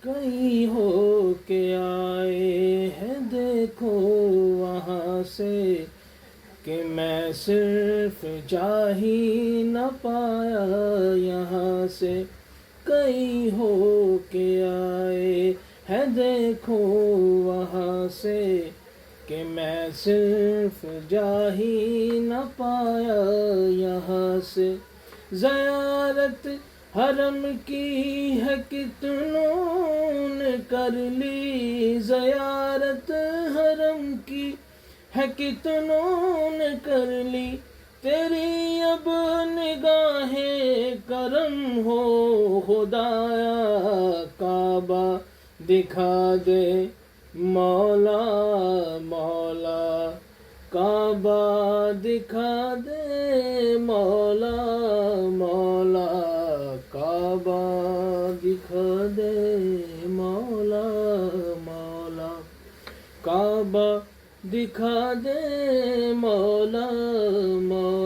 कई हो के आए हैं देखो वहाँ से कि मैं सिर्फ जा ही न पाया यहाँ से। कई हो के आए हैं देखो वहाँ से कि मैं सिर्फ जा ही न पाया यहाँ से। ज़ियारत हरम की है कितनों ने कर ली, ज़ियारत हरम की है कितनों ने कर ली। तेरी अब निगाहें करम हो खुदाया, काबा दिखा दे मौला मौला, काबा दिखा दे मौला मौला, काबा दिखा दे मौला मौला, काबा दिखा दे मौला मौला।